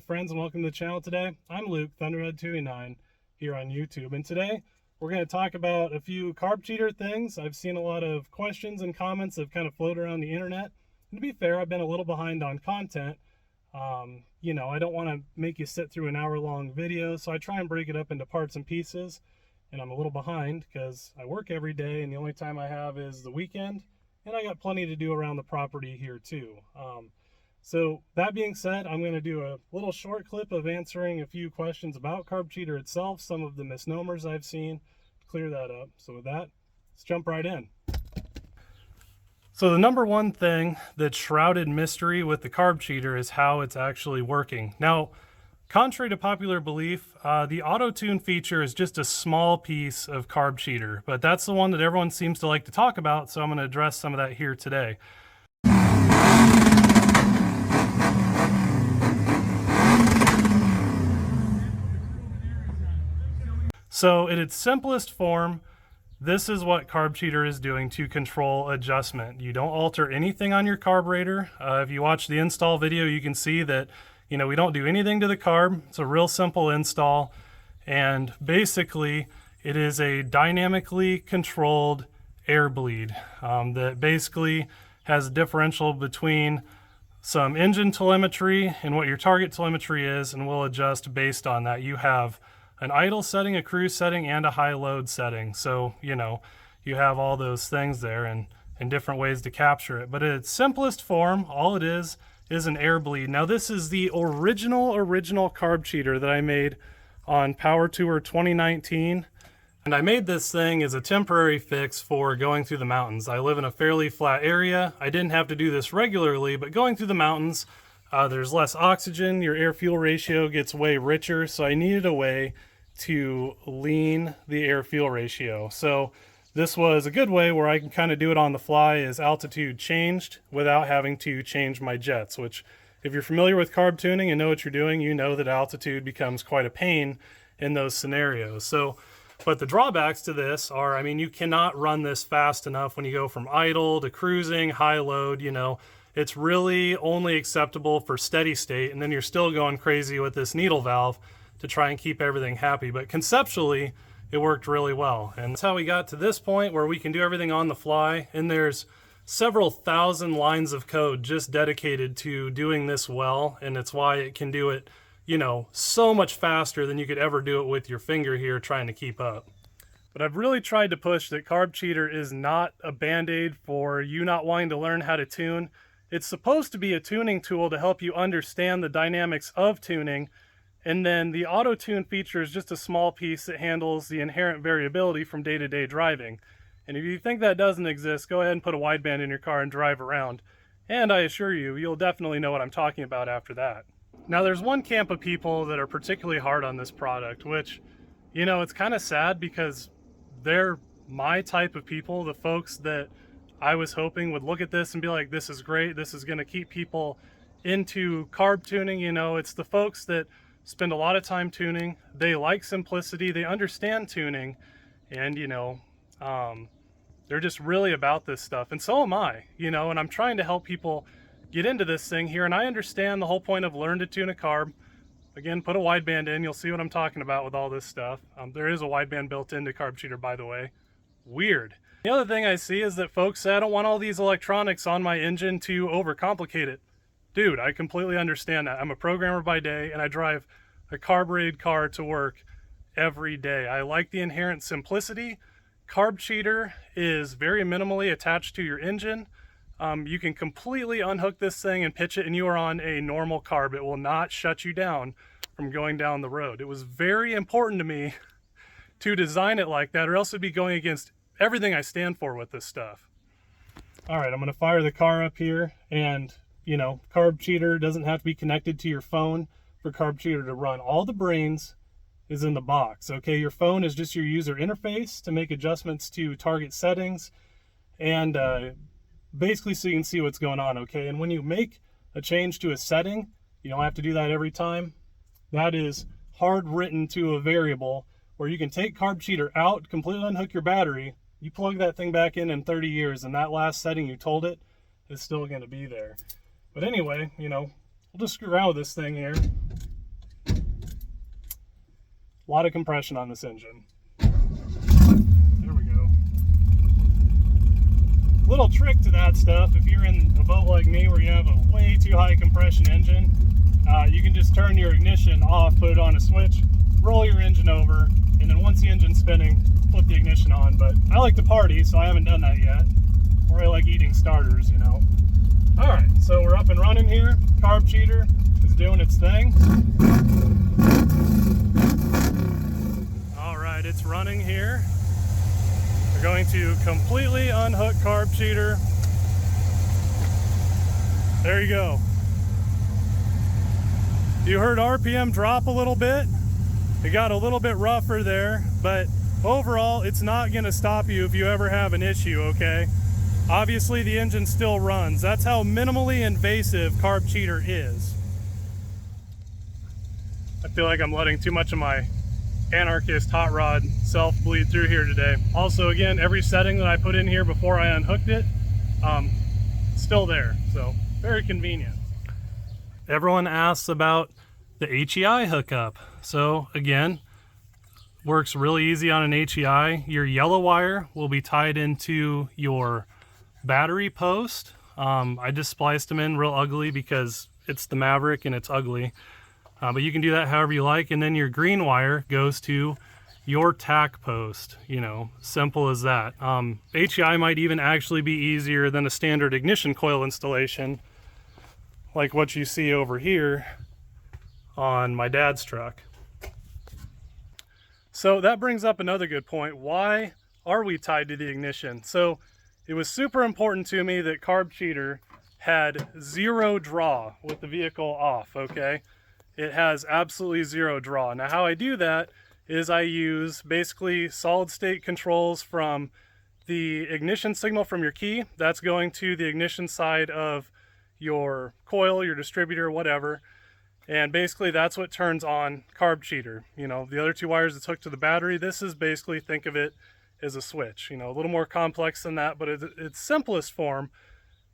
friends, and welcome to the channel today. I'm Luke, Thunderhead289 here on YouTube, and today we're going to talk about a few carb cheater things. I've seen a lot of questions and comments that have kind of floated around the internet, and to be fair, I've been a little behind on content. I don't want to make you sit through an hour-long video, so I try and break it up into parts and pieces, and I'm a little behind because I work every day, and the only time I have is the weekend, and I got plenty to do around the property here too. So that being said, I'm going to do a little short clip of answering a few questions about Carb Cheater itself, some of the misnomers I've seen, to clear that up. So with that, let's jump right in. So the number one thing that's shrouded mystery with the Carb Cheater is how it's actually working. Now, contrary to popular belief, the auto-tune feature is just a small piece of Carb Cheater, but that's the one that everyone seems to like to talk about, so I'm going to address some of that here today. So in its simplest form, this is what Carb Cheater is doing to control adjustment. You don't alter anything on your carburetor. If you watch the install video, you can see that, we don't do anything to the carb. It's a real simple install. And basically, it is a dynamically controlled air bleed that basically has a differential between some engine telemetry and what your target telemetry is, and will adjust based on that. You have an idle setting, a cruise setting, and a high load setting. So, you have all those things there and different ways to capture it. But at its simplest form, all it is an air bleed. Now, this is the original Carb Cheater that I made on Power Tour 2019. And I made this thing as a temporary fix for going through the mountains. I live in a fairly flat area. I didn't have to do this regularly, but going through the mountains, there's less oxygen, your air-fuel ratio gets way richer, so I needed a way to lean the air-fuel ratio. So this was a good way where I can kind of do it on the fly as altitude changed without having to change my jets, which if you're familiar with carb tuning and know what you're doing, you know that altitude becomes quite a pain in those scenarios. But the drawbacks to this are, you cannot run this fast enough when you go from idle to cruising, high load, It's really only acceptable for steady state, and then you're still going crazy with this needle valve to try and keep everything happy. But conceptually, it worked really well. And that's how we got to this point where we can do everything on the fly, and there's several thousand lines of code just dedicated to doing this well, and it's why it can do it, so much faster than you could ever do it with your finger here trying to keep up. But I've really tried to push that Carb Cheater is not a band-aid for you not wanting to learn how to tune. It's supposed to be a tuning tool to help you understand the dynamics of tuning, and then the auto-tune feature is just a small piece that handles the inherent variability from day-to-day driving. And if you think that doesn't exist, go ahead and put a wideband in your car and drive around. And I assure you, you'll definitely know what I'm talking about after that. Now, there's one camp of people that are particularly hard on this product, which, it's kind of sad because they're my type of people, the folks that I was hoping would look at this and be like, this is great, this is going to keep people into carb tuning. It's the folks that spend a lot of time tuning, they like simplicity, they understand tuning, and they're just really about this stuff, and so am I, and I'm trying to help people get into this thing here, and I understand the whole point of learn to tune a carb. Again, put a wideband in, you'll see what I'm talking about with all this stuff. There is a wideband built into Carb Cheater, by the way. Weird. The other thing I see is that folks say, I don't want all these electronics on my engine to overcomplicate it. Dude, I completely understand that. I'm a programmer by day, and I drive a carbureted car to work every day. I like the inherent simplicity. Carb Cheater is very minimally attached to your engine. You can completely unhook this thing and pitch it, and you are on a normal carb. It will not shut you down from going down the road. It was very important to me to design it like that, or else it'd be going against everything I stand for with this stuff. All right, I'm going to fire the car up here, and Carb Cheater doesn't have to be connected to your phone for Carb Cheater to run. All the brains is in the box, okay? Your phone is just your user interface to make adjustments to target settings, and basically so you can see what's going on, okay? And when you make a change to a setting, you don't have to do that every time. That is hard written to a variable where you can take Carb Cheater out, completely unhook your battery, you plug that thing back in 30 years, and that last setting you told it is still going to be there. But anyway, we'll just screw around with this thing here. A lot of compression on this engine. There we go. Little trick to that stuff, if you're in a boat like me where you have a way too high compression engine, you can just turn your ignition off, put it on a switch, roll your engine over, and then once the engine's spinning, flip the ignition on. But I like to party, so I haven't done that yet. Or I like eating starters, you know. Alright, so we're up and running here. Carb cheater is doing its thing. Alright, it's running here. We're going to completely unhook carb cheater. There you go. You heard RPM drop a little bit. It got a little bit rougher there, but overall it's not going to stop you if you ever have an issue, okay? Obviously the engine still runs. That's how minimally invasive carb cheater is. I feel like I'm letting too much of my anarchist hot rod self bleed through here today. Also, again, every setting that I put in here before I unhooked it, still there, so very convenient. Everyone asks about the HEI hookup. So again, works really easy on an HEI. Your yellow wire will be tied into your battery post. I just spliced them in real ugly because it's the Maverick and it's ugly. But you can do that however you like. And then your green wire goes to your tack post. You know, simple as that. HEI might even actually be easier than a standard ignition coil installation, like what you see over here on my dad's truck. So that brings up another good point. Why are we tied to the ignition? So it was super important to me that carb cheater had zero draw with the vehicle off, okay? It has absolutely zero draw. Now how I do that is I use basically solid state controls from the ignition signal from your key. That's going to the ignition side of your coil, your distributor, whatever. And basically that's what turns on carb cheater. You know, the other two wires that's hooked to the battery, this is basically, think of it as a switch. You know, a little more complex than that, but its simplest form,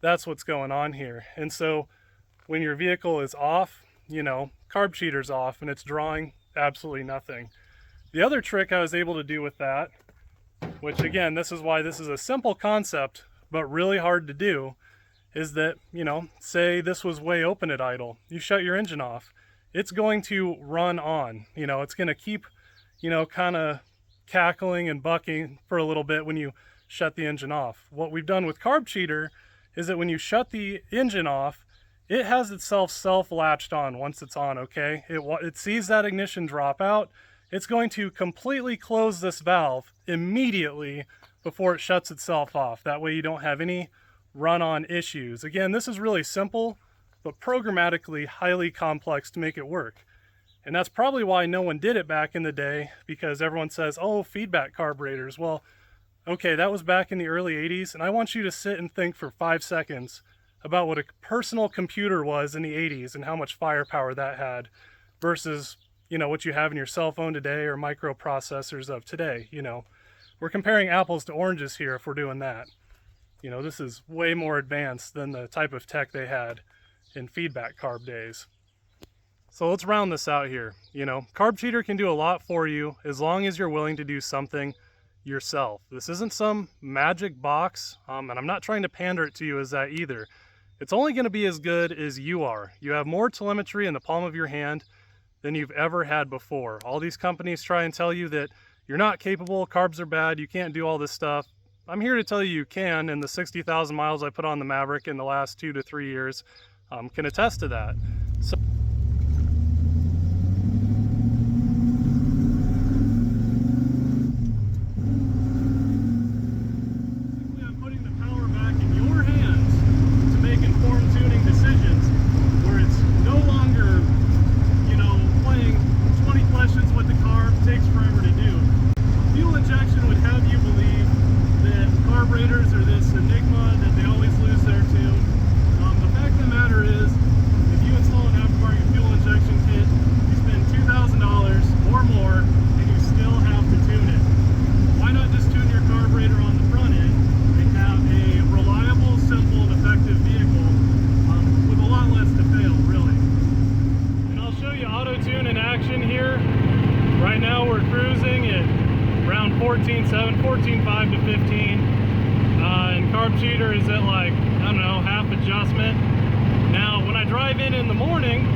that's what's going on here. And so when your vehicle is off, you know, carb cheater's off and it's drawing absolutely nothing. The other trick I was able to do with that, which again, this is why this is a simple concept, but really hard to do, is that, you know, say this was way open at idle, you shut your engine off, it's going to run on. You know, it's going to keep, you know, kind of cackling and bucking for a little bit when you shut the engine off. What we've done with carb cheater is that when you shut the engine off, it has itself self-latched on once it's on, okay? It sees that ignition drop out. It's going to completely close this valve immediately before it shuts itself off. That way you don't have any run-on issues. Again, this is really simple, but programmatically highly complex to make it work. And that's probably why no one did it back in the day, because everyone says, oh, feedback carburetors. Well, okay, that was back in the early 80s, and I want you to sit and think for 5 seconds about what a personal computer was in the 80s and how much firepower that had versus, you know, what you have in your cell phone today or microprocessors of today. You know, we're comparing apples to oranges here if we're doing that. You know, this is way more advanced than the type of tech they had in feedback carb days. So let's round this out here. You know, carb cheater can do a lot for you as long as you're willing to do something yourself. This isn't some magic box, and I'm not trying to pander it to you as that either. It's only going to be as good as you are. You have more telemetry in the palm of your hand than you've ever had before. All these companies try and tell you that you're not capable, carbs are bad, you can't do all this stuff. I'm here to tell you you can, and the 60,000 miles I put on the Maverick in the last 2 to 3 years can attest to that. So I'm putting the power back in your hands to make informed tuning decisions where it's no longer, you know, playing 20 questions with the carb, takes forever to do. Fuel injection would have you believe that carburetors are this enigma, that they always lose their tune. The fact of the matter is, if you install an aftermarket fuel injection kit, you spend $2,000 or more, and you still have to tune it. Why not just tune your carburetor on the front end and have a reliable, simple, and effective vehicle with a lot less to fail, really? And I'll show you auto tune in action here. Right now we're 14.7, 14.5 to 15. And Carb Cheater is at like, I don't know, half adjustment. Now, when I drive in the morning,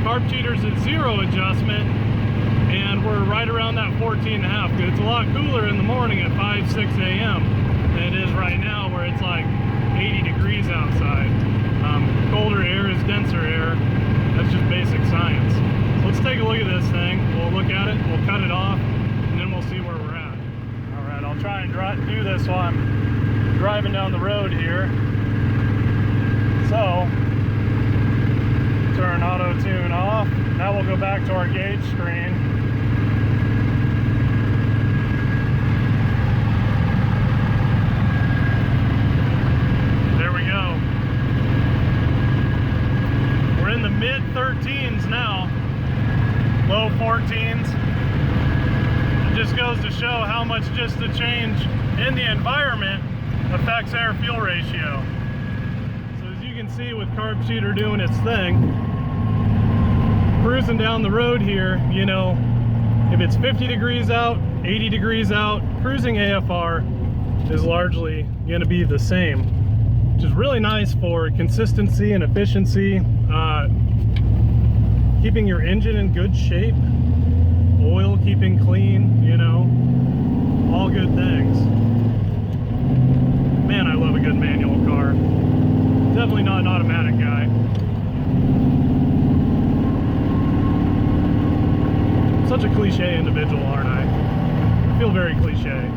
Carb Cheater's at 0 adjustment, and we're right around that 14.5. It's a lot cooler in the morning at 5, 6 a.m. than it is right now, where it's like 80 degrees outside. Colder air is denser air. That's just basic science. So let's take a look at this thing. We'll look at it, we'll cut it off, and then we'll see where we're at. All right, I'll try and do this while I'm driving down the road here. So, turn auto tune off. Now we'll go back to our gauge screen. There we go. We're in the mid 13s now, low 14s. It just goes to show how much just a change in the environment affects air fuel ratio. So as you can see with Carb Cheater doing its thing, cruising down the road here, you know, if it's 50 degrees out, 80 degrees out, cruising AFR is largely going to be the same, which is really nice for consistency and efficiency, keeping your engine in good shape, oil keeping clean, you know, all good things. Man, I love a good manual car. Definitely not an automatic guy. Such a cliche individual, aren't I? I feel very cliche.